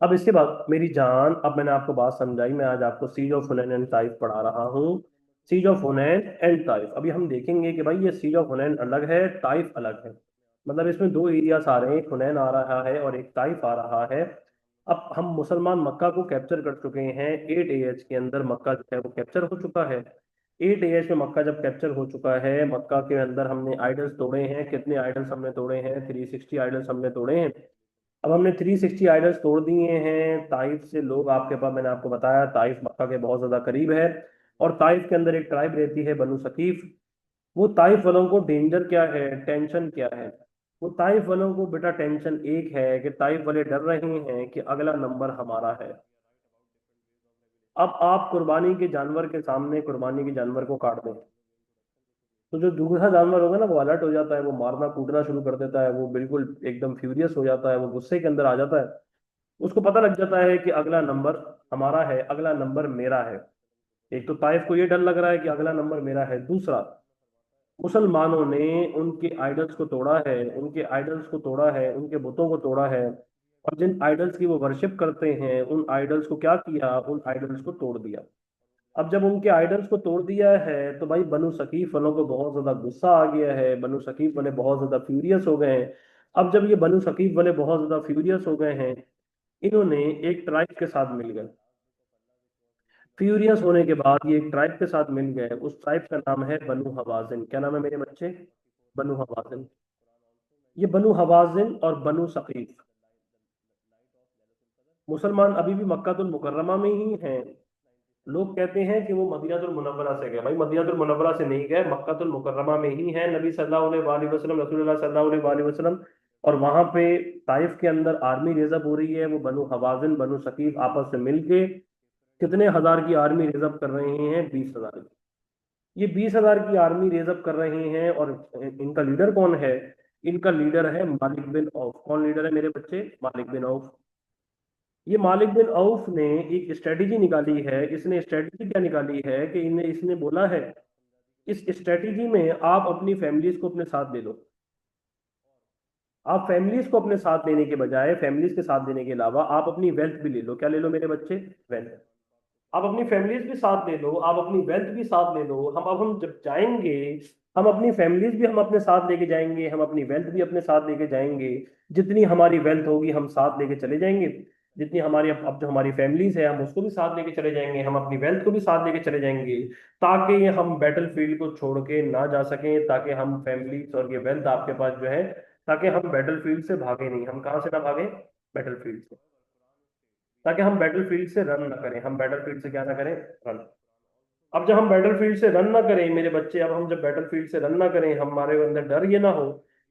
अब इसके बाद मेरी जान, अब मैंने आपको बात समझाई। मैं आज आपको siege of Hunain and Taif पढ़ा रहा हूँ। Siege of Hunain and Taif. अभी हम देखेंगे कि भाई ये सीज ऑफ हुनैन अलग है, ताइफ अलग है। मतलब इसमें दो एरियास आ रहे हैं, एक हुनैन आ रहा है और एक ताइफ आ रहा है। अब हम मुसलमान मक्का को कैप्चर कर चुके हैं। 8 AH के अंदर मक्का जो है वो कैप्चर हो चुका है। 8 AH में मक्का जब कैप्चर हो चुका है, मक्का के अंदर हमने आइडल्स तोड़े हैं। कितने आइडल्स हमने तोड़े हैं? 360 आइडल्स हमने तोड़े हैं। अब हमने 360 आइडल्स तोड़ दिए हैं। ताइफ से लोग आपके पास, मैंने आपको बताया ताइफ मक्का के बहुत ज्यादा करीब है। और ताइफ के अंदर एक ट्राइब रहती है बनु सकीफ। वो ताइफ वालों को डेंजर क्या है, टेंशन क्या है? वो ताइफ वालों को बेटा टेंशन एक है कि ताइफ वाले डर रहे हैं कि अगला नंबर हमारा है। अब आप कुर्बानी के जानवर के सामने कुर्बानी के जानवर को काट दें तो जो दूसरा जानवर होगा ना वो अलर्ट हो जाता है, वो मारना कूटना शुरू कर देता है, वो बिल्कुल एकदम फ्यूरियस हो जाता है, वो गुस्से के अंदर आ जाता है। उसको पता लग जाता है कि अगला नंबर हमारा है, अगला नंबर मेरा है। एक तो ताइफ को ये डर लग रहा है कि अगला नंबर मेरा है। दूसरा, मुसलमानों ने उनके आइडल्स को तोड़ा है, उनके आइडल्स को तोड़ा है, उनके बुतों को तोड़ा है। और जिन आइडल्स की वो वर्शिप करते हैं उन आइडल्स को क्या किया? उन आइडल्स को तोड़ दिया। अब जब उनके आइडल्स को तोड़ दिया है तो भाई बनु सकीफ वालों को बहुत ज्यादा गुस्सा आ गया है। बनु सकीफ वाले बहुत ज्यादा फ्यूरियस हो गए हैं। अब जब ये बनु सकीफ वाले बहुत ज्यादा फ्यूरियस हो गए हैं, इन्होंने एक ट्राइब के साथ मिल गए। फ्यूरियस होने के बाद ये एक ट्राइब के साथ मिल गए। उस ट्राइब का नाम है बनु हवाजिन। क्या नाम है मेरे बच्चे? बनु हवाजिन। ये बनु हवाजिन और बनु सकीफ मुसलमान अभी भी मक्कातुल मुकर्रमा में ही हैं। लोग कहते हैं कि वो मदीनातुल मुनव्वरा से गए। भाई मदीनातुल मुनव्वरा से नहीं गए, मक्कातुल मुकर्रमा में ही है। नबी सल्लल्लाहु अलैहि वसल्लम, रसूलुल्लाह सल्लल्लाहु अलैहि वसल्लम। और वहां पे ताइफ के अंदर आर्मी रेजअप हो रही है। वो बनु हवाजिन बनु सकीफ आपस में मिलके कितने हजार की आर्मी रेजअप कर रहे हैं? 20,000 की। ये 20,000 की आर्मी रेजअप कर रहे हैं। और इनका लीडर कौन है? इनका लीडर है मालिक बिन औफ। कौन लीडर है मेरे बच्चे? मालिक बिन औफ। ये मालिक बिन औफ ने एक स्ट्रेटेजी निकाली है। इसने स्ट्रेटेजी क्या निकाली है कि इन्हें इसने बोला है, इस स्ट्रेटेजी में आप अपनी फैमिलीज को अपने साथ ले लो। आप फैमिलीज को अपने साथ लेने के बजाय, फैमिलीज के साथ देने के अलावा आप अपनी वेल्थ भी ले लो। क्या ले लो मेरे बच्चे? वेल्थ। आप अपनी फैमिलीज भी साथ ले लो, आप अपनी वेल्थ भी साथ ले लो। हम जब जाएंगे, हम अपनी फैमिलीज भी हम अपने साथ लेके जाएंगे, हम अपनी वेल्थ भी अपने साथ लेके जाएंगे। जितनी हमारी वेल्थ होगी हम साथ लेके चले जाएंगे। जितनी हमारी अब जो हमारी फैमिलीज है हम उसको भी साथ लेके चले जाएंगे, हम अपनी वेल्थ को भी साथ लेके चले जाएंगे। ताकि हम बैटल फील्ड को छोड़ के ना जा सकें, ताकि हम फैमिलीज और ये वेल्थ आपके पास जो है, ताकि हम बैटल फील्ड से भागे नहीं। हम कहाँ से ना भागे? बैटल फील्ड से। ताकि हम बैटलफील्ड से रन ना करें। हम बैटलफील्ड से क्या ना करें? रन। अब जब हम बैटलफील्ड से रन ना करें मेरे बच्चे, अब हम जब बैटलफील्ड से रन ना करें, हमारे अंदर डर ये ना हो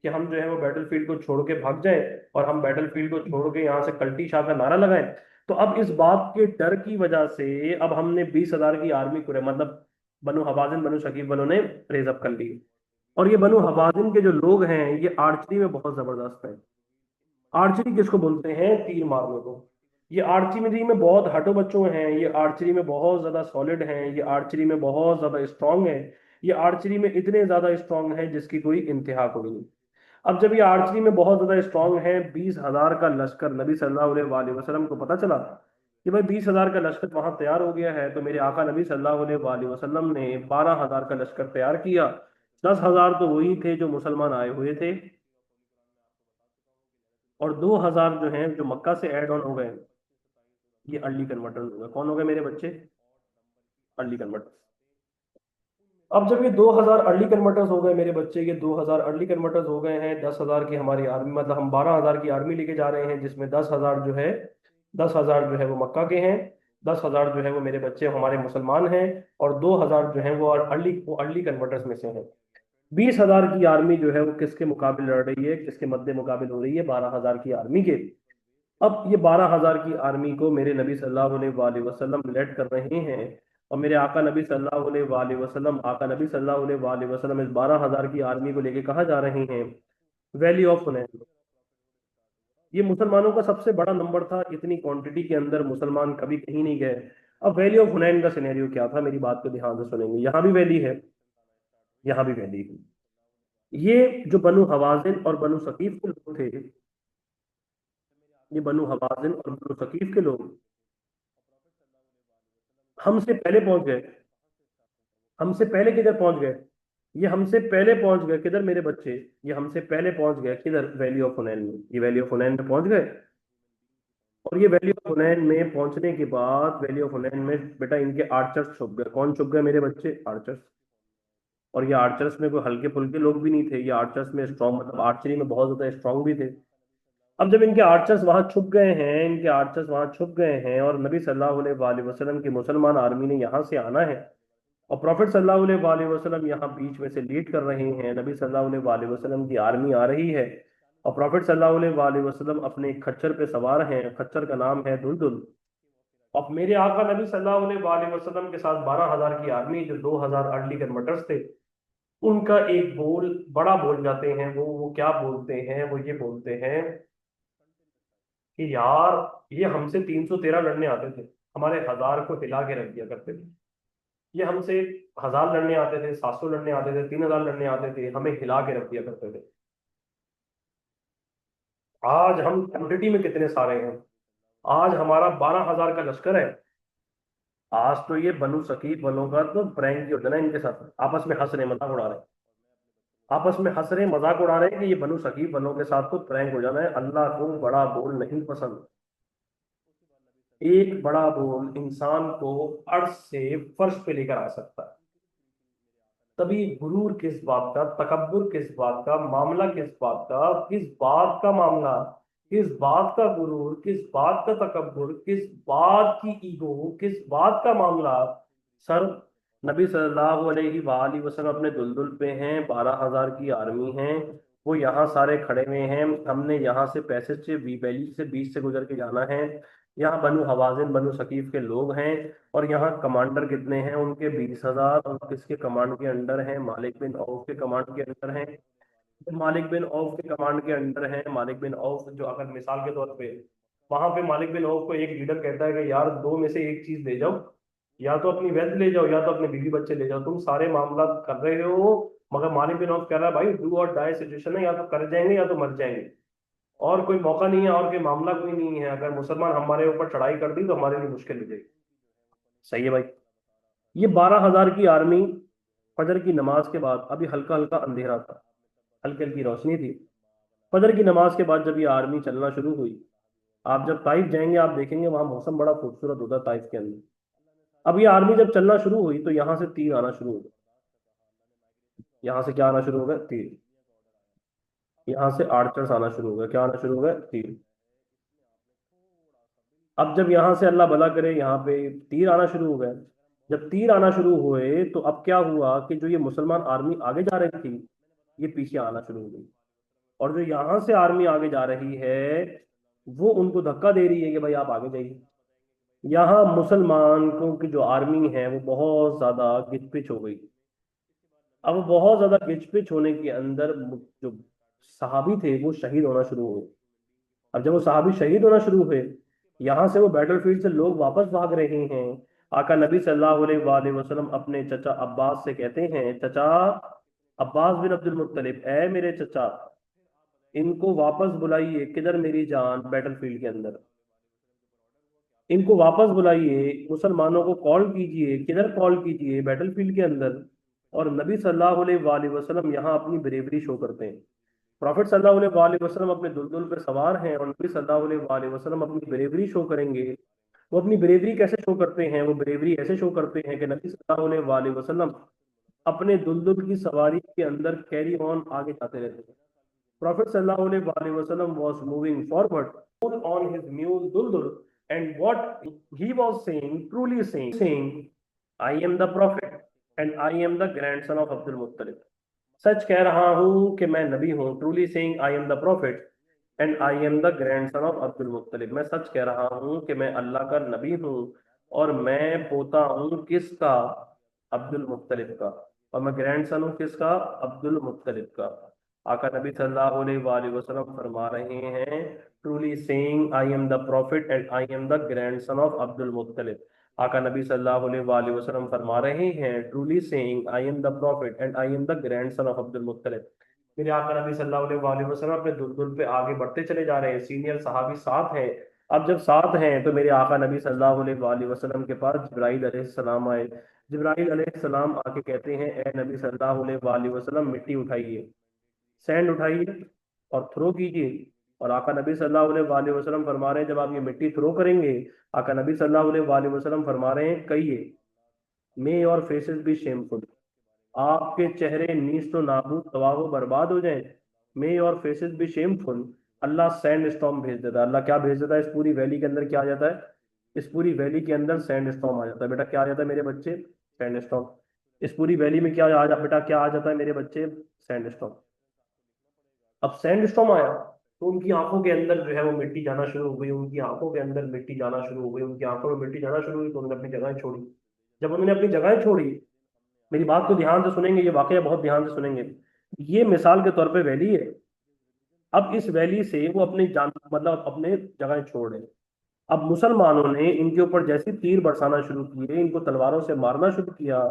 कि हम जो है वो बैटलफील्ड को छोड़ के भाग जाएं और हम बैटलफील्ड को छोड़ के यहाँ से कल्टी शाह का नारा लगाएं। तो अब इस बात के डर की वजह से अब हमने 20,000 की आर्मी को, मतलब बनु हवाजिन बनु शकीब वालों ने रेजअप कर ली। और ये बनु हवाजिन के जो लोग हैं ये आर्चरी में बहुत जबरदस्त हैं। आर्चरी किसको बोलते हैं? तीर मारने को। ये आर्चरी में बहुत हटो बच्चों हैं, ये आर्चरी में बहुत ज्यादा सॉलिड हैं, ये आर्चरी में बहुत ज्यादा स्ट्रांग है। ये आर्चरी में इतने ज्यादा स्ट्रांग है जिसकी कोई इंतहा कोई नहीं। अब जब ये आर्चरी में बहुत ज्यादा स्ट्रांग है, 20,000 का लश्कर, नबी सल्लल्लाहु अलैहि वसल्लम को पता चला कि भाई 20,000 का लश्कर वहां तैयार हो गया है, तो मेरे आका नबी सल्लल्लाहु अलैहि वसल्लम ने 12,000 का लश्कर तैयार किया। 10,000 तो वही थे जो मुसलमान आए हुए थे, और 2,000 जो हैं जो मक्का से ऐड ऑन हो गए, ये अर्ली कन्वर्टर्स हो गए। कौन हो गए मेरे बच्चे? Early converters. अब जब ये 2,000 अर्ली कन्वर्टर्स हो गए मेरे बच्चे, ये 2,000 अर्ली कन्वर्टर्स हो गए हैं, 10,000 की हमारी आर्मी, मतलब हम 12,000 की आर्मी लेके जा रहे हैं, जिसमें 10,000 जो है, 10,000 जो है वो मक्का के हैं, 10,000 जो है वो मेरे बच्चे हमारे मुसलमान हैं, और 2,000 जो है वो अर्ली कन्वर्टर्स में से हैं। 20,000 की आर्मी जो है वो किसके मुकाबले लड़ रही है? किसके मद्दे मुकाबले हो रही है? 12,000 की आर्मी के। अब ये 12,000 की आर्मी को मेरे नबी सल्लल्लाहु अलैहि वसल्लम लेड कर रहे हैं। और मेरे आका नबी सल्लल्लाहु अलैहि वसल्लम, आका नबी सल्लल्लाहु अलैहि वसल्लम इस 12,000 की आर्मी को लेके कहाँ जा रहे हैं? Valley of Hunain. ये मुसलमानों का सबसे बड़ा नंबर था, इतनी क्वांटिटी के अंदर मुसलमान कभी कहीं नहीं गए। अब वैली ऑफ हुनैन का सिनेरियो क्या था, मेरी बात को ध्यान से सुनेंगे। यहाँ भी वैली है, यहाँ भी वैली है। ये जो बनु हवाजिन और बनु सकीफ के लोग थे, ये बनु हवाजिन और बनु सकीफ के लोग हमसे पहले पहुंच गए। हमसे पहले किधर पहुंच गए? ये हमसे पहले पहुंच गए किधर मेरे बच्चे? ये हमसे पहले पहुंच गए किधर? वैली ऑफ हुनैन में। ये वैली ऑफ हुनैन में पहुंच गए। और ये वैली ऑफ हुनैन में पहुंचने के बाद, वैली ऑफ हुनैन में बेटा इनके आर्चर्स छुप गए। कौन छुप गए मेरे बच्चे? आर्चर्स। और ये आर्चर्स में कोई हल्के फुल्के लोग भी नहीं थे, ये आर्चर्स में स्ट्रॉन्ग, मतलब आर्चरी में बहुत ज्यादा स्ट्रॉन्ग भी थे। अब जब इनके आर्चर्स वहां छुप गए हैं, इनके आर्चर्स वहां छुप गए हैं, और नबी सल्लल्लाहु अलैहि वसल्लम की मुसलमान आर्मी ने यहाँ से आना है, और प्रॉफिट सल्लल्लाहु अलैहि वसल्लम यहाँ बीच में से लीड कर रहे हैं, नबी सल्लल्लाहु अलैहि वसल्लम की आर्मी आ रही है, और प्रॉफिट सल्लल्लाहु अलैहि वसल्लम अपने एक खच्चर पे सवार हैं, खच्चर का नाम है दुलदुल। अब मेरे आका नबी सल्लल्लाहु अलैहि वसल्लम के साथ 12,000 की आर्मी, जो 2,000 अर्ली कन्वर्टर्स थे, उनका एक बोल, बड़ा बोल जाते हैं वो क्या बोलते हैं? वो ये बोलते हैं कि यार, ये हमसे 313 लड़ने आते थे, हमारे 1,000 को हिला के रख दिया करते थे। ये हमसे 1,000 लड़ने आते थे, 700 लड़ने आते थे, 3,000 लड़ने आते थे, हमें हिला के रख दिया करते थे। आज हम क्वांटिटी में कितने सारे हैं? आज हमारा 12,000 का लश्कर है। आज तो ये बनु सकीफ वालों का तो प्रैंक ही होता है ना, इनके साथ आपस में हंस रहे, मजाक उड़ा रहे हैं। आपस में हंस रहे, मजाक उड़ा रहे हैं कि ये बनु सकीफ वालों के साथ तो प्रैंक हो जाना है। अल्लाह को बड़ा बोल नहीं पसंद। एक बड़ा बोल इंसान को अर्श से फर्श पे लेकर आ सकता है। तभी गुरूर किस बात का, तकब्बुर किस बात का, मामला किस बात का, किस बात का मामला, किस बात का गुरूर, किस बात का तकब्बुर, किस बात की ईगो, किस बात का मामला। सर, नबी सल्लल्लाहु अलैहि वसल्लम अपने दुलदुल पे हैं, 12,000 की आर्मी है, वो यहाँ सारे खड़े हुए हैं। हमने यहाँ से पैसेज से वैली से बीच से गुजर के जाना है। यहाँ बनु हवाजिन बनु सकीफ के लोग हैं, और यहाँ कमांडर कितने हैं उनके? 20,000। और किसके कमांड के अंडर हैं? मालिक बिन औफ के कमांड के अंडर हैं। तो मालिक बिन औफ के कमांड के अंडर हैं। मालिक बिन औफ, जो अगर मिसाल के तौर पे वहां पे मालिक बिन औफ को एक लीडर कहता है कि यार, दो में से एक चीज ले जाओ, या तो अपनी वेल्थ ले जाओ, या तो अपने बीवी बच्चे ले जाओ, तुम सारे मामला कर रहे हो। मगर मालिक बिन औफ कह रहा है भाई, डू और डाई सिचुएशन है, या तो कर जाएंगे या तो मर जाएंगे, और कोई मौका नहीं है, और कोई मामला कोई नहीं है। अगर मुसलमान हमारे ऊपर चढ़ाई कर दी तो हमारे लिए मुश्किल हो जाएगी। सही है भाई। ये 12,000 की आर्मी, फजर की नमाज के बाद, अभी हल्का हल्का अंधेरा था, हल्की हल्की रोशनी थी। फजर की नमाज के बाद जब ये आर्मी चलना शुरू हुई, आप जब ताइफ जाएंगे आप देखेंगे वहां मौसम बड़ा खूबसूरत होता है ताइफ के अंदर। अब ये आर्मी जब चलना शुरू हुई तो यहाँ से तीर आना शुरू हो गए। यहाँ से क्या आना शुरू हो गए? तीर। यहाँ से आर्चर्स आना शुरू हो गए। क्या आना शुरू हो गए? तीर। अब जब यहाँ से अल्लाह भला करे यहाँ पे तीर आना शुरू हो गए, जब तीर आना शुरू हुए तो अब क्या हुआ कि जो ये मुसलमान आर्मी आगे जा रही थी, ये पीछे आना शुरू हो गई। और जो यहाँ से आर्मी आगे जा रही है, वो उनको धक्का दे रही है कि भाई आप आगे जाइए। यहाँ मुसलमानों की जो आर्मी है वो बहुत ज्यादा गिचपिच हो गई। अब बहुत ज्यादा गिचपिच होने के अंदर जो सहाबी थे वो शहीद होना शुरू हुए। अब जब वो सहाबी शहीद होना शुरू हुए, यहाँ से वो बैटलफील्ड से लोग वापस भाग रहे हैं। आका नबी सल्लल्लाहु अलैहि वसल्लम अपने चचा अब्बास से कहते हैं, चचा अब्बास बिन अब्दुल मुत्तलिब, ऐ मेरे चचा, इनको वापस बुलाइए। किधर मेरी जान? बैटलफील्ड के अंदर। इनको वापस बुलाइए, मुसलमानों को कॉल कीजिए। किधर कॉल कीजिए? बैटलफील्ड के अंदर। और नबी सल्लल्लाहु अलैहि वसल्लम यहाँ अपनी ब्रेवरी शो करते हैं। प्रॉफिट सल्लल्लाहु अलैहि वसल्लम अपने दुलदुल पे सवार हैं, और नबी सल्लल्लाहु अलैहि वसल्लम अपनी ब्रेवरी शो करेंगे। वो अपनी ब्रेवरी कैसे शो करते हैं? वो ब्रेवरी ऐसे शो करते हैं कि नबी सल्लल्लाहु अलैहि वसल्लम अपने दुलदुल की सवारी के अंदर कैरी ऑन आगे जाते रहते हैं। Prophet sallallahu alaihi wasallam was moving forward on his mule Duldul, and what he was saying, truly saying, I am the Prophet and I am the grandson of Abdul Muttalib. सच कह रहा हूं कि मैं नबी हूं, truly saying I am the profit and I am the grandson of Abdul मुत्तलिब। मैं सच कह रहा हूं कि मैं अल्लाह का नबी हूं, और मैं पोता हूं किसका? अब्दुल मुत्तलिब का। और मैं ग्रैंडसन हूं किसका? अब्दुल मुत्तलिब का। आका नबी सल्लल्लाहु अलैहि वसल्लम फरमा रहे हैं, truly saying I am the profit and I am the grandson of Abdul मुत्तलिब। आका नबी सल्लल्लाहु अलैहि वसल्लम फरमा रहे हैं, truly saying I am the profit and I am the grandson of Abdul मुत्तलिब। मेरे आका नबी सल्लल्लाहु अलैहि वसल्लम अपने दुल्हन पे आगे बढ़ते चले जा रहे हैं, सीनियर सहाबी साथ हैं। अब जब साथ हैं तो मेरे आका नबी सल्लल्लाहु अलैहि वसल्लम के पास जिब्राइल अलैहिस्सलाम आए। जिब्राइल अलैहिस्सलाम आके कहते हैं, ए नबी सल्लल्लाहु अलैहि वसल्लम मिट्टी उठाइए, सैंड उठाइए और थ्रो कीजिए। और आका नबी सल्लल्लाहु अलैहि वसल्लम फरमा रहे हैं, जब आप ये मिट्टी थ्रो करेंगे, आका नबी सल्लल्लाहु अलैहि वसल्लम फरमा रहे हैं, कहिए may your faces be shameful, आपके चेहरे नीस तो नाबूद तबाह व बर्बाद हो जाएं। May your faces be shameful. Allah sand storm भेज देता है। अल्लाह क्या भेज देता है? इस पूरी वैली के अंदर क्या आ जाता है? इस पूरी वैली के अंदर सैंड स्टॉर्म आ जाता है। बेटा क्या आ जाता है मेरे बच्चे? Sand storm. इस पूरी वैली में क्या आ जा बेटा क्या आ जाता है मेरे बच्चे? Sand storm. अब सैंड स्टॉर्म आया तो उनकी आंखों के अंदर जो है वो मिट्टी जाना शुरू हो गई, उनकी आंखों के अंदर मिट्टी जाना शुरू हो गई, उनकी आंखों में मिट्टी जाना शुरू हुई, तो उन्होंने अपनी जगह छोड़ी। जब उन्होंने अपनी जगह छोड़ी, मेरी बात को ध्यान से सुनेंगे, ये वाकया बहुत ध्यान से सुनेंगे। ये मिसाल के तौर पे वैली है। अब इस वैली से वो अपनी जान मतलब अपने जगह छोड़ रहे हैं। अब मुसलमानों ने इनके ऊपर जैसे तीर बरसाना शुरू किए, इनको तलवारों से मारना शुरू किया।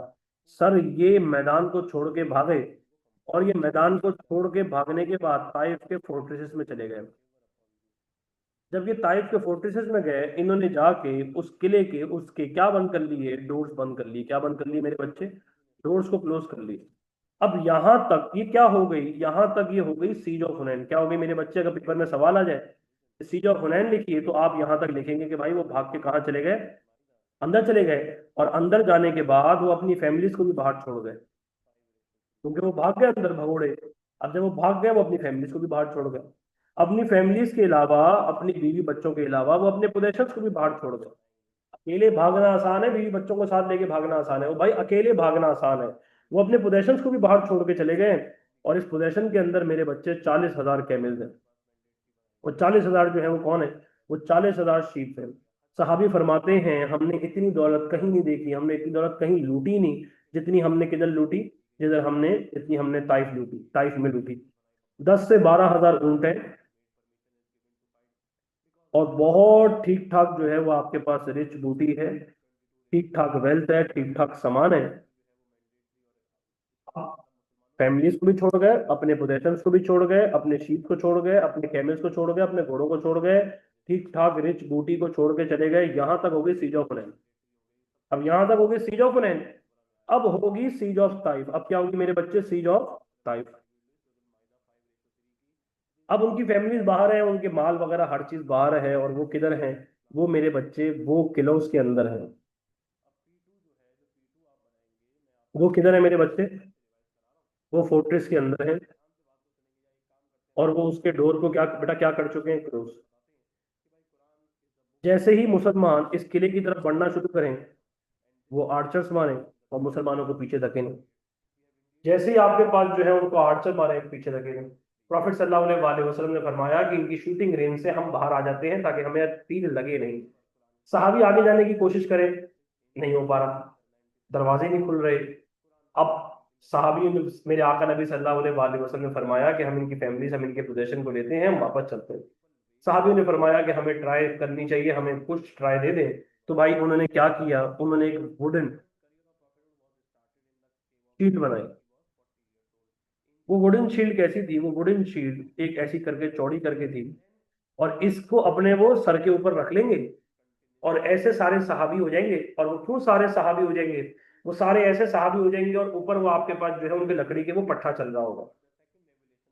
सर ये मैदान को छोड़ के भागे, और ये मैदान को छोड़ के भागने के बाद ताइफ के फोर्ट्रेसेस में चले गए। जब ये ताइफ के फोर्ट्रेसेस में गए, इन्होंने जाके उस किले के उसके क्या बंद कर लिए? डोर्स बंद कर लिए। क्या बंद कर लिए मेरे बच्चे? डोर्स को क्लोज कर लिए। अब यहां तक ये क्या हो गई? यहां तक ये हो गई सीज ऑफ हुनैन। क्या हो गई मेरे बच्चे? अगर पेपर में सवाल आ जाए सीज ऑफ हुनैन लिखिए, तो आप यहां तक लिखेंगे कि भाई वो भाग के कहाँ चले गए? अंदर चले गए। और अंदर जाने के बाद वो अपनी फैमिलीज को भी बाहर छोड़ गए, क्योंकि वो भाग गए अंदर भगोड़े। अब जब वो भाग गए, वो अपनी फैमिलीज को भी बाहर छोड़ गए। अपनी फैमिलीज के अलावा, अपनी बीवी बच्चों के अलावा, वो अपने पोजेशंस को भी बाहर छोड़ गए। अकेले भागना आसान है, बीवी बच्चों को साथ लेके भागना आसान है, वो भाई अकेले भागना आसान है। वो अपने पोजेशंस को भी बाहर छोड़ के चले गए। और इस पोजेशन के अंदर मेरे बच्चे 40,000 कैमल्स हैं। वो 40,000 जो है वो कौन है? वो 40,000 शीप है। सहाबी फरमाते हैं, हमने इतनी दौलत कहीं नहीं देखी, हमने इतनी दौलत कहीं लूटी नहीं जितनी हमने किधर लूटी, जिधर हमने इतनी हमने ताइफ लूटी, ताइफ में लूटी। 10 से 12 हजार ऊंट है, और बहुत ठीक ठाक जो है वो आपके पास रिच बूटी है, ठीक ठाक वेल्थ है, ठीक ठाक सामान है। फैमिलीज को भी छोड़ गए, अपने पोजेशंस को भी छोड़ गए, अपने शीप को छोड़ गए, अपने कैमल्स को छोड़ गए, अपने घोड़ों को छोड़ गए, ठीक ठाक रिच बूटी को छोड़ के चले गए। यहां तक हो गई सीज ऑफ हुनैन। अब यहां तक हो गई सीज ऑफ हुनैन। अब होगी सीज ऑफ ताइफ। अब क्या होगी मेरे बच्चे? Siege of Taif. अब उनकी फैमिलीज बाहर है, उनके माल वगैरह हर चीज बाहर है, और वो किधर है? वो मेरे बच्चे वो किलों के अंदर है। वो किधर है मेरे बच्चे? वो फोर्ट्रेस के अंदर है। और वो उसके डोर को क्या बेटा क्या कर चुके हैं? क्लोज। जैसे ही मुसलमान इस किले की तरफ बढ़ना शुरू करें, वो आर्चर्स मारे और मुसलमानों को पीछे धकेलें। जैसे ही आपके पास जो है उनको आर्चर मारे, पीछे धकेलें। प्रॉफिट सल्लल्लाहु अलैहि वसल्लम ने फरमाया कि इनकी शूटिंग रेंज से हम बाहर आ जाते हैं ताकि हमें तीर लगे नहीं। सहाबी आगे जाने की कोशिश करें, नहीं हो पा रहा, दरवाजे नहीं खुल रहे। अब सहाबी ने मेरे आका नबी सल्लल्लाहु अलैहि वसल्लम ने फरमाया कि हम इनकी फैमिलीज, हम इनके पोजेशन को लेते हैं, हम वापस चलते हैं। साहबियों ने फरमाया कि हमें ट्राई करनी चाहिए, हमें कुछ ट्राई दे दें। तो भाई उन्होंने क्या किया? उन्होंने एक वुडन शील्ड बनाई। वो वुडन शील्ड कैसी थी? वो वुडन शील्ड एक ऐसी करके चौड़ी करके थी, और इसको अपने वो सर के ऊपर रख लेंगे, और ऐसे सारे सहाबी हो जाएंगे। और वो क्यों सारे सहाबी हो जाएंगे? वो सारे ऐसे सहाबी हो जाएंगे, और ऊपर वो आपके पास जो है उनके लकड़ी के वो पट्टा चल रहा होगा,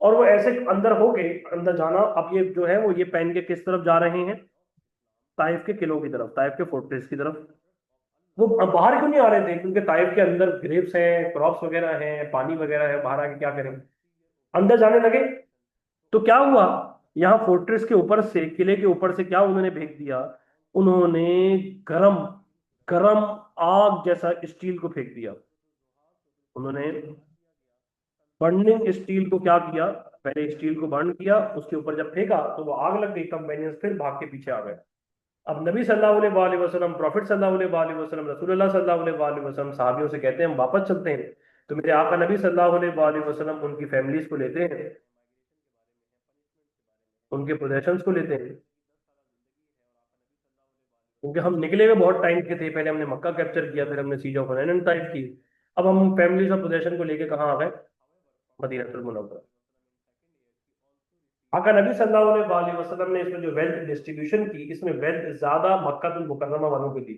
और वो ऐसे अंदर होके अंदर जाना। अब ये जो है वो ये पहन के किस तरफ जा रहे हैं? ताइफ के किलों की तरफ, ताइफ के फोर्ट्रेस की तरफ। वो बाहर क्यों नहीं आ रहे थे? क्योंकि ताइफ के अंदर ग्रेप्स हैं, क्रॉप्स वगैरह हैं, पानी वगैरह है, बाहर आके क्या करें? अंदर जाने लगे। तो क्या हुआ? यहाँ फोर्ट्रेस के ऊपर से, किले के ऊपर से क्या उन्होंने फेंक दिया? उन्होंने गरम गरम आग जैसा स्टील को फेंक दिया। उन्होंने बर्निंग स्टील को क्या किया? पहले स्टील को बर्न किया, उसके ऊपर जब फेंका तो वो आग लग गई। कंपेनियंस फिर भाग के पीछे आ गए। अब नबी सल्लल्लाहु अलैहि वसल्लम, प्रॉफिट सल्लल्लाहु अलैहि वसल्लम, रसूलुल्लाह सल्लल्लाहु अलैहि वसल्लम साहबियों से कहते हैं हम वापस चलते हैं। तो मेरे आका नबी सल्लल्लाहु अलैहि वसल्लम उनकी फैमिलीज को लेते हैं, उनके पोजेशंस को लेते हैं। क्योंकि हम निकले हुए बहुत टाइम के थे, पहले हमने मक्का कैप्चर किया, फिर हमने सीज ऑफ हुनैन टाइप की। अब हम फैमिलीज ऑफ पोजेशन को लेके कहाँ आ गए? मदीनतुल मुनव्वरा। आका नबी सल्लल्लाहु अलैहि वसल्लम ने इसमें जो वेल्थ डिस्ट्रीब्यूशन की, इसमें वेल्थ ज्यादा मक्कातुल मुकर्रमा वालों को दी,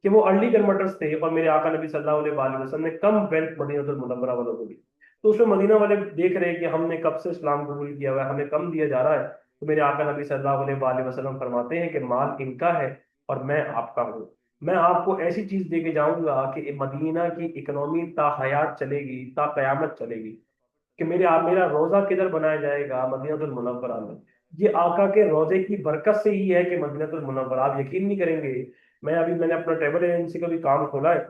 कि वो अर्ली कन्वर्टर्स थे, और मेरे आका नबी सल्लल्लाहु अलैहि वसल्लम ने कम वेल्थ मदीनतुल मुनव्वरा वालों को दी। तो उसमें मदीना वाले देख रहे हैं कि हमने कब से इस्लाम कबूल किया हुआ है, हमें कम दिया जा रहा है। तो मेरे आका नबी सल्लल्लाहु अलैहि वसल्लम फरमाते हैं कि माल इनका है और मैं आपका हूँ। मैं आपको ऐसी चीज दे के जाऊंगा कि मदीना की इकोनॉमी ता हयात चलेगी, ता कयामत चलेगी। कि मेरे आप मेरा रोजा किधर बनाया जाएगा? मदीनतुल मुनव्वरा में। ये आका के रोजे की बरकत से ही है कि मदीनतुल मुनव्वरा, आप यकीन नहीं करेंगे। मैंने अपना ट्रेवल एजेंसी का भी काम खोला है,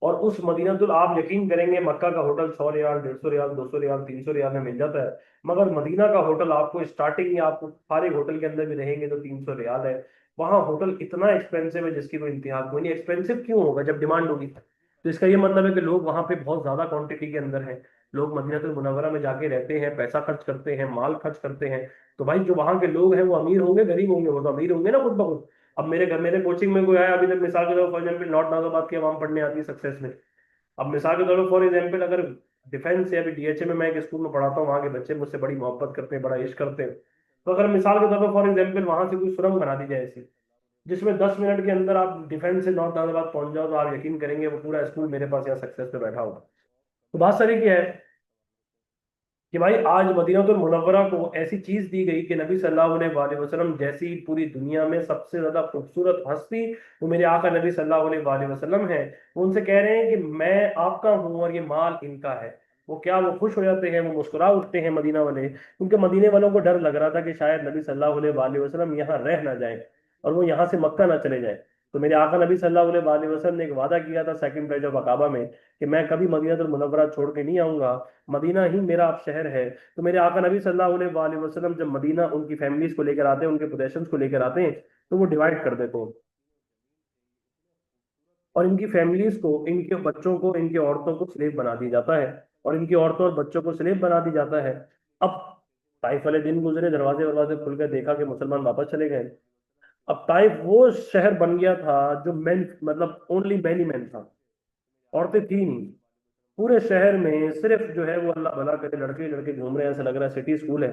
और उस मदीनतुल, आप यकीन करेंगे, मक्का का होटल 100 रियाल, 150 रियाल, 200 रियाल, 300 रियाल में मिल जाता है। मगर मदीना का होटल आपको स्टार्टिंग में, आपको सारे होटल के अंदर भी रहेंगे तो 300 रियाल है। वहाँ होटल इतना एक्सपेंसिव है जिसकी कोई इंतहा कोई नहीं। एक्सपेंसिव क्यों होगा जब डिमांड होगी? तो इसका ये मतलब है कि लोग वहाँ पे बहुत ज्यादा क्वांटिटी के अंदर हैं। लोग मदीनतुल मुनव्वरा में जाके रहते हैं, पैसा खर्च करते हैं, माल खर्च करते हैं। तो भाई जो वहाँ के लोग हैं वो अमीर होंगे गरीब होंगे? वो तो अमीर होंगे ना खुद ब खुद। अब मेरे घर, मेरे कोचिंग में कोई आया अभी तक, मिसाल के तौर फॉर एग्जाम्पल, नॉर्थ नाजाबाद की आवाम पढ़ने आती है सक्सेस में। अब मिसाल के तौर पर फॉर एग्जाम्पल, अगर डिफेंस या अभी डीएचए में मैं एक स्कूल में पढ़ाता हूँ, वहाँ के बच्चे मुझसे बड़ी मोहब्बत करते हैं, बड़ा इश्क करते हैं। तो अगर मिसाल के तौर पर फॉर एग्जाम्पल वहां से कोई सुरंग बना दी जाए ऐसी, जिसमें 10 मिनट के अंदर आप डिफेंस से नॉर्थ नाजाबाद पहुंच जाओ, तो आप यकीन करेंगे वो पूरा स्कूल मेरे पास यहाँ सक्सेस पे बैठा होगा। तो बात सारी क्या है कि भाई आज मदीनातुल मुनव्वरा को ऐसी चीज दी गई कि नबी सल्लल्लाहु अलैहि वसल्लम जैसी पूरी दुनिया में सबसे ज्यादा खूबसूरत हस्ती, वो मेरे आका नबी सल्लल्लाहु अलैहि वसल्लम है। वो उनसे कह रहे हैं कि मैं आपका हूँ और ये माल इनका है। वो क्या, वो खुश हो जाते हैं, वो मुस्कुरा उठते हैं मदीना वाले, क्योंकि मदीने वालों को डर लग रहा था कि शायद नबी सल्लल्लाहु अलैहि वसल्लम यहाँ रह ना जाए और वो यहाँ से मक्का ना चले जाए। तो मेरे आका नबी सल्लल्लाहु अलैहि वसल्लम ने एक वादा किया था सेकंड बैच ऑफ अकाबा में, कि मैं कभी मदीनातुल मुनव्वरा छोड़ के नहीं आऊंगा, मदीना ही मेरा अब शहर है। तो मेरे आका नबी सल्लल्लाहु अलैहि वसल्लम जब मदीना उनकी फैमिलीज को लेकर आते हैं, उनके पोजेशंस को लेकर आते हैं, तो वो डिवाइड कर देते हैं, और इनकी फैमिलीज को, इनके बच्चों को, इनकी औरतों को स्लेव बना दिया जाता है, और इनकी औरतों और बच्चों को स्लेव बना दिया जाता है। अब ताइफ वाले दिन गुजरे, दरवाजे दरवाजे खुल गए, देखा कि मुसलमान वापस चले गए। अब ताइफ वो शहर बन गया था जो मेन, मतलब ओनली मैन ही मैन था, औरतें थी नहीं। पूरे शहर में सिर्फ जो है वो अल्लाह भला करे लड़के ही लड़के घूम रहे हैं, ऐसा लग रहा है सिटी स्कूल है।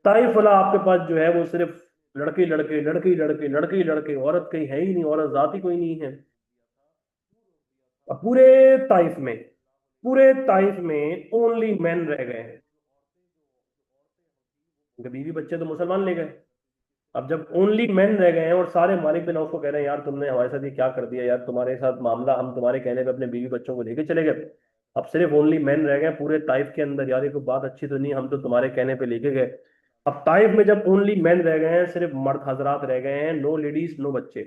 ताइफ वाला आपके पास जो है वो सिर्फ लड़के ही लड़के, लड़के ही लड़के, लड़के ही लड़के, औरत कहीं है ही नहीं, औरत जाति कोई नहीं है। अब ताइफ में पूरे ताइफ में ओनली मैन रह गए हैं, उनके बीवी बच्चे तो मुसलमान ले गए। अब जब ओनली मैन रह गए हैं और सारे मालिक बिन औफ को कह रहे हैं, यार तुमने हमारे साथ ये क्या कर दिया यार, तुम्हारे साथ मामला, हम तुम्हारे कहने पे अपने बीवी बच्चों को लेके चले गए, अब सिर्फ ओनली मैन रह गए पूरे ताइफ के अंदर, यार ये कोई बात अच्छी तो नहीं, हम तो तुम्हारे कहने पे लेके गए। अब ताइफ में जब ओनली मैन रह गए हैं, सिर्फ मर्द हजरात रह गए हैं, नो लेडीज नो बच्चे,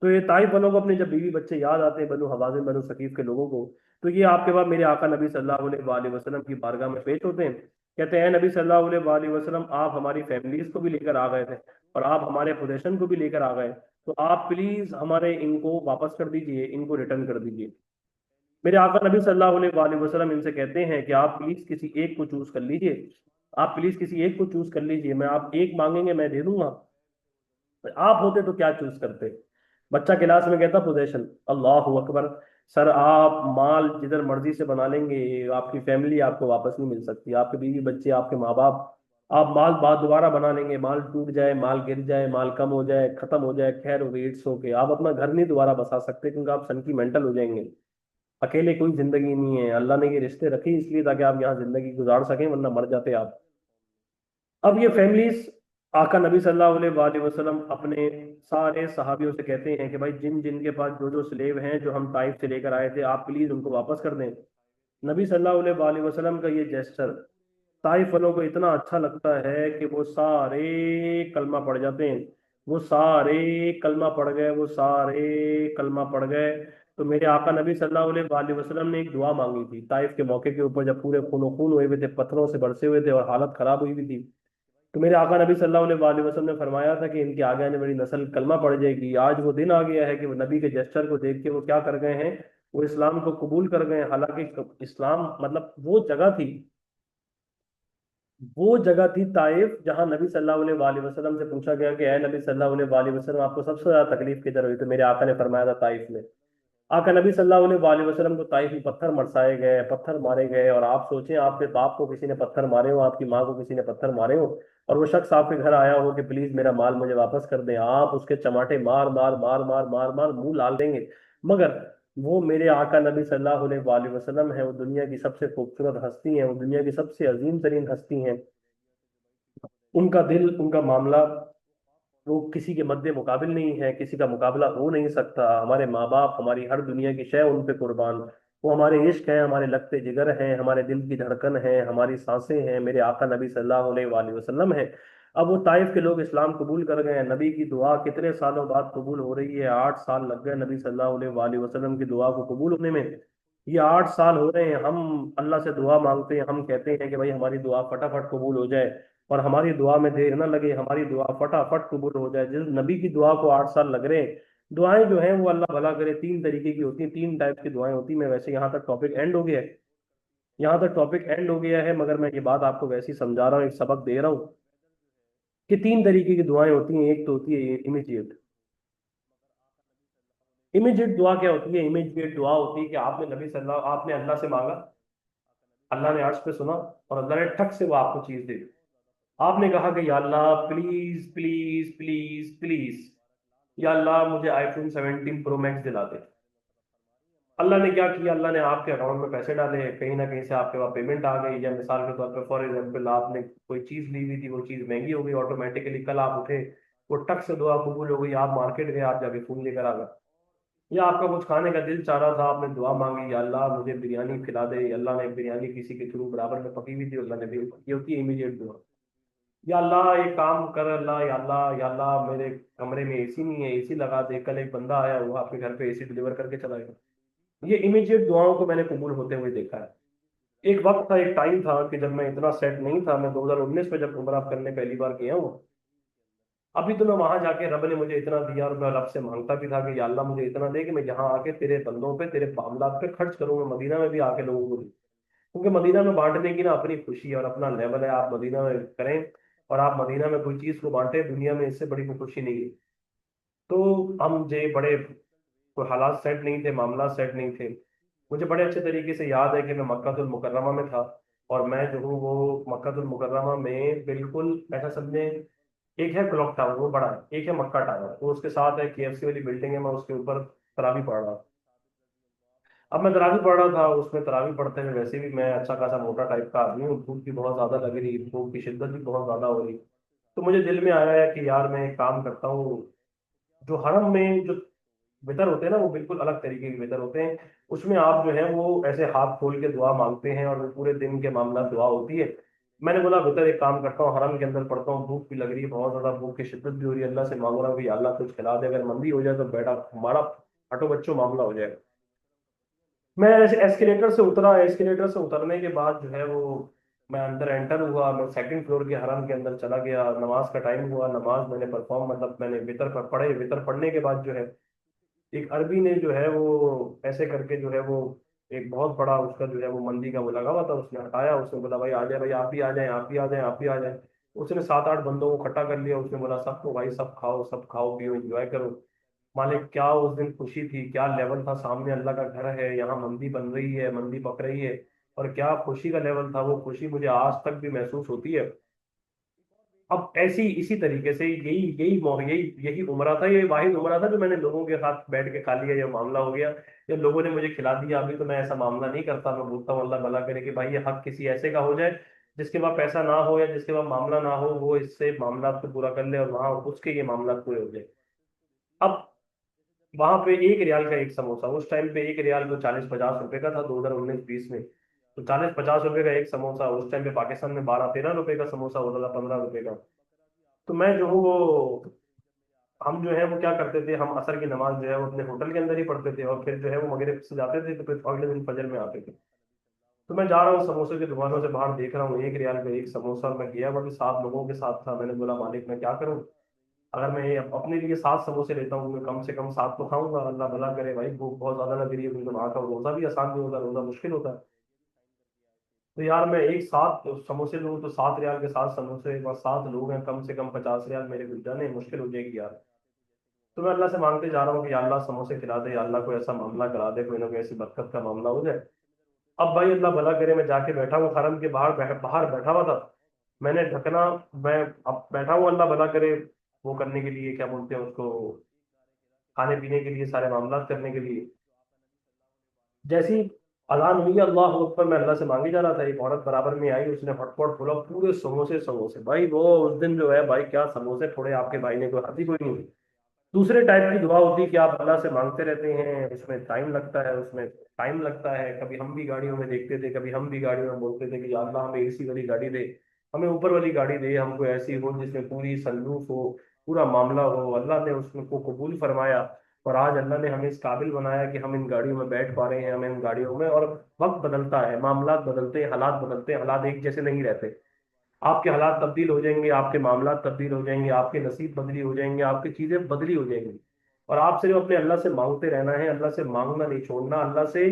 तो ये ताइफ वालों को अपने जब बीवी बच्चे याद आते हैं, बनु हवाजिन बनु सकीफ के लोगों को, तो ये आपके पास मेरे आका नबी सल्लल्लाहु अलैहि वसल्लम की बारगाह में पेश होते हैं। कहते हैं नबी सल्लल्लाहु अलैहि वसल्लम, आप हमारी फैमिलीज को भी लेकर आ गए थे और आप हमारे पोजेशन को भी लेकर आ गए, तो आप प्लीज हमारे इनको वापस कर दीजिए, इनको रिटर्न कर दीजिए। मेरे आका नबी सल्लल्लाहु अलैहि वसल्लम इनसे कहते हैं कि आप प्लीज किसी एक को चूज कर लीजिए, आप प्लीज किसी एक को चूज कर लीजिए, मैं, आप एक मांगेंगे मैं दे दूंगा, आप होते तो क्या चूज करते? बच्चा क्लास में कहता पोजीशन, अल्लाह अकबर। सर आप माल जिधर मर्जी से बना लेंगे, आपकी फैमिली आपको वापस नहीं मिल सकती, आपके बीवी बच्चे, आपके माँ बाप, आप माल बाद दोबारा बना लेंगे, माल टूट जाए, माल गिर जाए, माल कम हो जाए, खत्म हो जाए, खैर हो गई, इट्स ओके, आप अपना घर नहीं दोबारा बसा सकते, क्योंकि आप सेंटिमेंटल हो जाएंगे। अकेले कोई जिंदगी नहीं है, अल्लाह ने ये रिश्ते रखे इसलिए ताकि आप यहाँ जिंदगी गुजार सकें, वरना मर जाते आप। अब ये फैमिलीज, आका नबी सल्लल्लाहु अलैहि वसल्लम अपने सारे सहाबियों से कहते हैं कि भाई जिन जिन के पास जो जो स्लेव हैं जो हम ताइफ से लेकर आए थे, आप प्लीज उनको वापस कर दें। नबी सल्लल्लाहु अलैहि वसल्लम का ये जेस्चर ताइफ वालों को इतना अच्छा लगता है कि वो सारे कलमा पड़ जाते हैं। वो सारे कलमा पड़ गए, वो सारे कलमा पड़ गए। तो मेरे आका नबी सल्लल्लाहु अलैहि वसल्लम ने एक दुआ मांगी थी ताइफ के मौके के ऊपर, जब पूरे खूनो खून हुए हुए थे, पत्थरों से बरसे हुए थे और हालत खराब हुई हुई थी। तो मेरे आका नबी सल्लल्लाहु अलैहि वसल्लम ने फरमाया था कि इनके आगे आने वाली नस्ल कलमा पड़ जाएगी। आज वो दिन आ गया है कि वो नबी के जेस्चर को देख के वो क्या कर गए हैं, वो इस्लाम को कबूल कर गए हैं। हालांकि इस्लाम मतलब वो जगह थी वो जगह थी ताइफ, जहां नबी सल्लल्लाहु अलैहि वसल्लम से पूछा गया कि ऐ नबी सल्लल्लाहु अलैहि वसल्लम, आपको सबसे ज्यादा तकलीफ किधर हुई? तो मेरे आका ने फरमाया था ताइफ में। आका नबी सल्लल्लाहु अलैहि वसल्लम को ताइफ में पत्थर बरसाए गए, पत्थर मारे गए, और आप सोचें आपके बाप को किसी ने पत्थर मारे हो, आपकी माँ को किसी ने पत्थर मारे हो, और वो शख्स आपके घर आया हो कि प्लीज मेरा माल मुझे वापस कर दें, आप उसके चमाटे मार मार मार मार मार मार मुंह लाल देंगे। मगर वो मेरे आका नबी सल्लल्लाहु अलैहि वसल्लम है, वो दुनिया की सबसे खूबसूरत हस्ती है, वो दुनिया की सबसे अजीम तरीन हस्ती है। उनका दिल, उनका मामला, वो किसी के मद्दे मुकाबिल नहीं है, किसी का मुकाबला हो नहीं सकता। हमारे माँ बाप, हमारी हर दुनिया की शय उन पे कुर्बान। वो हमारे इश्क हैं, हमारे लगते जिगर हैं, हमारे दिल की धड़कन है, हमारी सांसें हैं, मेरे आका नबी सल्लल्लाहु अलैहि वसल्लम है। अब वो ताइफ के लोग इस्लाम कबूल कर गए हैं, नबी की दुआ कितने सालों बाद कबूल हो रही है, 8 साल लग गए नबी सल्लल्लाहु अलैहि वसल्लम की दुआ को कबूल होने में। ये 8 साल हो रहे हैं, हम अल्लाह से दुआ मांगते हैं, हम कहते हैं कि भाई हमारी दुआ फटाफट कबूल हो जाए, और हमारी दुआ में देर ना लगे, हमारी दुआ फटाफट कबूल हो जाए। जिस नबी की दुआ को 8 साल लग रहे हैं। दुआएं जो हैं वो अल्लाह भला करे, 3 तरीके की होती हैं, 3 टाइप की दुआएं होती हैं। मैं वैसे यहाँ तक टॉपिक एंड हो गया है, यहाँ तक टॉपिक एंड हो गया है, मगर मैं ये बात आपको वैसे ही समझा रहा हूँ, एक सबक दे रहा हूँ कि 3 तरीके की दुआएं होती हैं। एक तो होती है इमीडिएट। इमीडिएट दुआ क्या होती है? इमीडिएट दुआ होती है कि आपने नबी सल्लल्लाहु आपने अल्लाह से मांगा, अल्लाह ने अर्श पे सुना, और अल्लाह ने ठक से वो आपको चीज दे दी। आपने कहा कि या अल्लाह प्लीज प्लीज प्लीज प्लीज, या अल्लाह मुझे आईफोन 17 प्रो मैक्स दिला दे। अल्लाह ने क्या किया? अल्लाह ने आपके अकाउंट में पैसे डाले, कहीं ना कहीं से आपके पास पेमेंट आ गई, या मिसाल के तौर पे फॉर एग्जाम्पल आपने कोई चीज ली हुई थी, वो चीज महंगी हो गई, ऑटोमेटिकली कल आप उठे, वो टक से दुआ कबूल हो गई, आप मार्केट गए, आप जाके फोन लेकर आ गए। या आपका कुछ खाने का दिल चाह रहा था, आपने दुआ मांगी, या अल्लाह मुझे बिरयानी खिला दे, अल्लाह ने बिरयानी किसी के थ्रू बराबर में पकी हुई थी, अल्लाह ने भी, ये होती है इमीडिएट दुआ। या अल्लाह एक काम कर, अल्लाह या अल्लाह या अल्लाह मेरे कमरे में एसी नहीं है, एसी लगा दे, कल एक बंदा आया हुआ आपके घर पे एसी डिलीवर करके चला गया। ये इमीडिएट दुआओं को मैंने कबूल होते हुए देखा है। एक वक्त था, एक टाइम था कि जब मैं इतना सेट नहीं था, मैं 2019 में जब उम्रा करने पहली बार गया हूँ, अभी तो मैं वहां जाके रब ने मुझे इतना दिया, और मैं रब से मांगता भी था कि या अल्लाह मुझे इतना दे कि मैं यहाँ आके तेरे बंदों पे, तेरे मामलात पे खर्च करूंगा, मदीना में भी आके लोगों को दूं। क्योंकि मदीना में बांटने की ना अपनी खुशी है और अपना लेवल है, आप मदीना में करें और आप मदीना में कोई चीज को बांटे, दुनिया में इससे बड़ी कोई खुशी नहीं है। तो हम जे बड़े, कोई हालात सेट नहीं थे, मामला सेट नहीं थे। मुझे बड़े अच्छे तरीके से याद है कि मैं मक्कातुल मुकर्रमा में था, और मैं जो हूँ वो मक्कातुल मुकर्रमा में बिल्कुल ऐसा समझे, एक है क्लॉक टावर वो बड़ा है, एक है मक्का टावर, तो उसके साथ है केएफसी वाली बिल्डिंग है, मैं उसके ऊपर तरावी पढ़ रहा था। अब मैं तरावी पढ़ रहा था, उसमें तरावी पढ़ते हुए वैसे भी मैं अच्छा खासा मोटा टाइप का आदमी हूँ, भूख भी बहुत ज्यादा लग रही, भूख की शिद्दत भी बहुत ज्यादा हो रही। तो मुझे दिल में आया है कि यार मैं एक काम करता हूँ, जो हरम में जो वितर होते हैं ना, वो बिल्कुल अलग तरीके के वितर होते हैं। उसमें आप जो है वो ऐसे हाथ खोल के दुआ मांगते हैं, और वो पूरे दिन के मामला दुआ होती है। मैंने बोला वितर एक काम करता हूँ, हरम के अंदर पढ़ता हूँ, भूख भी लग रही है बहुत ज्यादा, भूख की शिद्दत भी हो रही है, अल्लाह से मांग रहा हूँ कि या अल्लाह कुछ खिला दे, अगर मंदी हो जाए तो बेटा हमारा हटो बच्चों मामला हो जाएगा। मैं एस्केलेटर से उतरा, एस्केलेटर से उतरने के बाद जो है वो मैं अंदर एंटर हुआ, मैं सेकंड फ्लोर के हरम के अंदर चला गया, नमाज का टाइम हुआ, नमाज मैंने परफॉर्म, मतलब मैंने वितर पर पढ़े, वितर पढ़ने के बाद जो है एक अरबी ने जो है वो ऐसे करके जो है वो एक बहुत बड़ा उसका जो है वो मंदी का वो लगा हुआ था, उसने हटाया, उसने बोला भाई आ जाए, भाई आप भी आ जाए, आप भी आ जाए, आप भी आ जाए। उसने 7 8 बंदों को इकट्ठा कर लिया, उसने बोला सबको भाई सब खाओ, सब खाओ पियो एंजॉय करो। मालिक क्या उस दिन खुशी थी, क्या लेवल था, सामने अल्लाह का घर है, यहाँ मंदी बन रही है, मंदी पक रही है, और क्या खुशी का लेवल था, वो खुशी मुझे आज तक भी महसूस होती है। अब ऐसी इसी तरीके से यही यही यही यही उम्र था, ये वाहिद उम्र था जो मैंने लोगों के साथ बैठ के खा लिया, ये मामला हो गया, या लोगों ने मुझे खिला दिया। अभी तो मैं ऐसा मामला नहीं करता, मैं बोलता हूँ अल्लाह भला करे कि भाई ये हक किसी ऐसे का हो जाए जिसके पास पैसा ना हो, या जिसके पास मामला ना हो, वो इससे मामला को पूरा कर ले, और वहां उसके ये मामला पूरे हो जाए। अब वहां पे 1 रियाल का एक समोसा, उस टाइम पे 1 रियाल तो 40 50 रुपए का था, 2019 20 में। तो 40 50 रुपए का एक समोसा, उस टाइम पे पाकिस्तान में 12 13 रुपए का समोसा होता था, 15 रुपए का। तो मैं जो हूँ वो, हम जो है वो क्या करते थे, हम असर की नमाज जो है वो अपने होटल के अंदर ही पढ़ते थे, और फिर जो है वो मगरिब से जाते थे, तो फिर अगले दिन फजर में आते थे। तो मैं जा रहा हूँ समोसे की दुकानों से बाहर देख रहा हूँ 1 रियाल का एक समोसा, और मैं गया वहाँ 7 लोगों के साथ था, मैंने बोला मालिक मैं क्या करूँ, अगर मैं ये अपने लिए 7 समोसे लेता हूँ, मैं कम से कम 7 तो खाऊंगा, अल्लाह भला करे भाई भूख बहुत ज्यादा लग रही है, क्योंकि वहाँ का रोजा भी आसान नहीं होता, रोजा मुश्किल होता है। तो यार मैं एक साथ समोसे लूँ तो 7 रियाल के 7 समोसे, बस 7 लोग हैं, कम से कम 50 रियाल मेरे गुजर जाने, मुश्किल हो जाएगी यार। तो मैं अल्लाह से मांगते जा रहा हूँ कि या अल्लाह समोसे खिला दे, या अल्लाह कोई ऐसा मामला करा दे, कोई ना कोई ऐसी बरकत का मामला हो जाए। अब भाई अल्लाह भला करे, मैं जाके बैठा हूँ हरम के बाहर, बाहर बैठा हुआ था। मैंने ढकना, मैं अब बैठा हूँ अल्लाह भला करे वो करने के लिए, क्या बोलते हैं उसको, खाने पीने के लिए, सारे मामला करने के लिए। जैसी अजान हुई अल्लाह अकबर, मैं अल्लाह से मांगे जा रहा था, एक औरत बराबर में आई, उसने फटफट खोला, पूरे समोसे समोसे भाई, वो उस दिन जो है भाई क्या समोसे फोड़े आपके भाई ने, कोई हद ही कोई नहीं हुई। दूसरे टाइप की दुआ होती है कि आप अल्लाह से मांगते रहते हैं, उसमें टाइम लगता है, उसमें टाइम लगता है। कभी हम भी गाड़ियों में देखते थे, कभी हम भी गाड़ियों में बोलते थे कि या अल्लाह हमें एसी वाली गाड़ी दे, हमें ऊपर वाली गाड़ी दे, हमको ऐसी हो जिसमें पूरी सनरूफ हो, पूरा मामला हो। अल्लाह ने उसमें को कबूल फरमाया, और आज अल्लाह ने हमें इस काबिल बनाया कि हम इन गाड़ियों में बैठ पा रहे हैं, हमें इन गाड़ियों में। और वक्त बदलता है, मामलात बदलते हैं, हालात बदलते हैं, हालात एक जैसे नहीं रहते। आपके हालात तब्दील हो जाएंगे, आपके मामलात तब्दील हो जाएंगे, आपके नसीब बदली हो जाएंगे, आपकी चीजें बदली हो जाएंगी। और आप सिर्फ अपने अल्लाह से मांगते रहना है, अल्लाह से मांगना नहीं छोड़ना, अल्लाह से,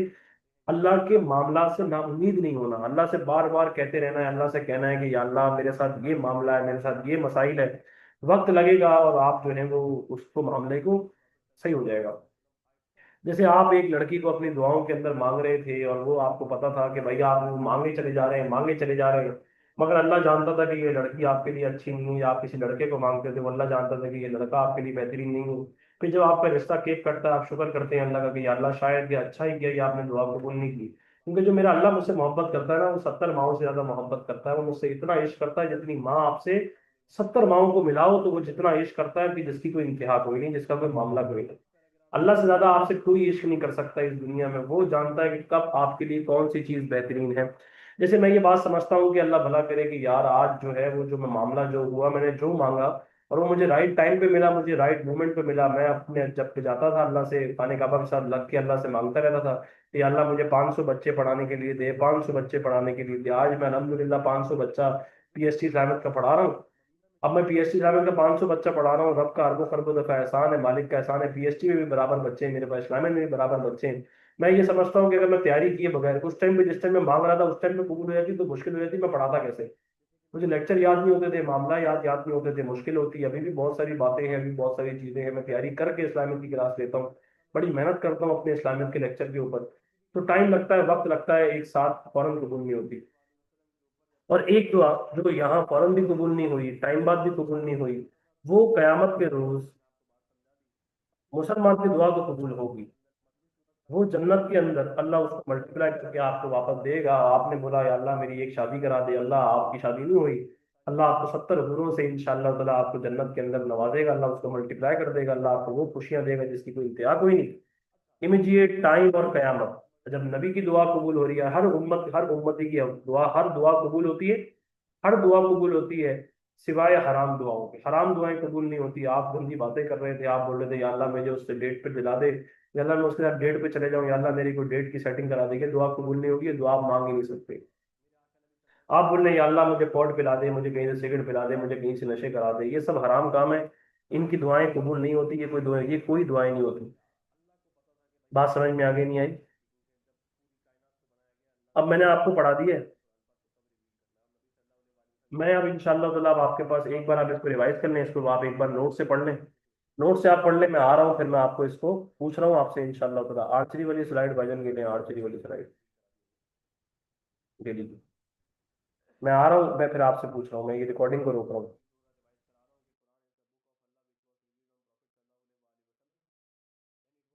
अल्लाह के मामला से ना उम्मीद नहीं होना, अल्लाह से बार बार कहते रहना है, अल्लाह से कहना है कि या अल्लाह मेरे साथ ये मामला है, मेरे साथ ये मसाइल है। वक्त लगेगा और आप जो है वो उसको मामले को सही हो जाएगा। जैसे आप एक लड़की को अपनी दुआओं के अंदर मांग रहे थे, और वो आपको पता था कि भैया आप वो मांगे चले जा रहे हैं, मांगे चले जा रहे हैं, मगर अल्लाह जानता था कि ये लड़की आपके लिए अच्छी नहीं है, या आप किसी लड़के को मांगते थे, वो अल्लाह जानता था कि ये लड़का आपके लिए बेहतरीन नहीं है। फिर जब आपका रिश्ता केक करता है, आप शुक्र करते हैं अल्लाह का कि या अल्लाह शायद ये अच्छा ही किया, ये आपने दुआ कबूल नहीं की। क्योंकि जो मेरा अल्लाह मुझसे मोहब्बत करता है ना, वो 70 माओं से ज्यादा मोहब्बत करता है, वो मुझसे इतना इश्क करता है जितनी माँ आपसे 70 माओं को मिलाओ तो वो जितना इश्क करता है कि जिसकी कोई इंतहा कोई नहीं, जिसका कोई मामला कोई नहीं। अल्लाह से ज्यादा आपसे कोई इश्क नहीं कर सकता इस दुनिया में। वो जानता है कि कब आपके लिए कौन सी चीज बेहतरीन है। जैसे मैं ये बात समझता हूँ कि अल्लाह भला करे कि यार आज जो है वो जो मैं मामला जो हुआ, मैंने जो मांगा और वो मुझे राइट टाइम पे मिला, मुझे राइट मोमेंट पे मिला। मैं अपने जब पे जाता था अल्लाह से, खाने काबा के साथ लग के अल्लाह से मांगता रहता था कि अल्लाह मुझे 500 बच्चे पढ़ाने के लिए दे, 500 बच्चे पढ़ाने के लिए दे। आज मैं अल्हम्दुलिल्लाह 500 बच्चा पीएचडी इस्लामिक का पढ़ा रहा हूँ। अब मैं पीएचडी इस्लामिक का 500 बच्चा पढ़ा रहा हूँ, रब का अरबों खरबों दफा एहसान है, मालिक का एहसान है। पीएचडी में भी बराबर बच्चे हैं मेरे पास, इस्लामिक में भी बराबर बच्चे हैं। मैं ये समझता हूँ कि अगर मैं तैयारी किए बगैर उस टाइम पे, जिस टाइम मैं मांग रहा था उस टाइम पे कबूल हो जाती तो मुश्किल हो जाती, मैं पढ़ाता कैसे। मुझे लेक्चर याद नहीं होते थे, मामला याद याद नहीं होते थे, मुश्किल होती। अभी भी बहुत सारी बातें हैं, अभी बहुत सारी चीजें हैं, मैं तैयारी करके इस्लामिक की क्लास लेता हूँ, बड़ी मेहनत करता हूँ अपने इस्लामिक के लेक्चर के ऊपर। तो टाइम लगता है, वक्त लगता है, एक साथ फौरन कबूल नहीं होती। और एक दुआ जो यहाँ फौरन भी कबूल नहीं हुई, टाइम बाद भी कबूल नहीं हुई, वो कयामत के रोज मुसलमान की दुआ तो कबूल होगी। वो जन्नत के अंदर अल्लाह उसको मल्टीप्लाई करके आपको वापस देगा। आपने बोला या अल्लाह मेरी एक शादी करा दे, अल्लाह आपकी शादी नहीं हुई, अल्लाह आपको 70 हूरों से इंशाअल्लाह ताला आपको जन्नत के अंदर नवाजेगा, अल्लाह उसको मल्टीप्लाई कर देगा, अल्लाह आपको वो खुशियां देगा जिसकी कोई इंतहा कोई नहीं। इमीडिएट टाइम और कयामत, जब नबी की दुआ कबूल हो रही है, हर उम्मती की दुआ, हर दुआ कबूल होती है, हर दुआ कबूल होती है, सिवाय हराम दुआओं की। हराम दुआएं कबूल नहीं होती। आप गंदी बातें कर रहे थे, आप बोल रहे थे या अल्लाह मुझे उससे डेट पे दिला दे, या अल्लाह मैं उसके साथ डेट पे चले जाऊं, या अल्लाह मेरी कोई डेट की सेटिंग करा देगी, दुआ कबूल नहीं होगी, ये दुआ आप मांग ही नहीं सकते। आप बोल रहे हैं या अल्लाह मुझे पॉट पिला दे, मुझे कहीं से सिगरेट पिला दे, मुझे कहीं से नशे करा दे, ये सब हराम काम है। इनकी दुआएं कबूल नहीं होती, ये कोई दुआएं नहीं होती। बात समझ में आगे नहीं आई? अब मैंने आपको पढ़ा दी है। मैं अब इंशाल्लाह ताला अब आपके पास एक बार आप इसको रिवाइज कर लें, इसको आप एक बार नोट से पढ़ लें, नोट से आप पढ़ लें। मैं आ रहा हूँ, फिर मैं आपको इसको पूछ रहा हूँ आपसे इंशाल्लाह ताला। आर्चरी वाली स्लाइड भाईजान के लिए, आर्चरी वाली स्लाइड ले लीजिए। मैं आ रहा हूँ, मैं फिर आपसे पूछ रहा हूँ, मैं ये रिकॉर्डिंग को रोक रहा हूँ।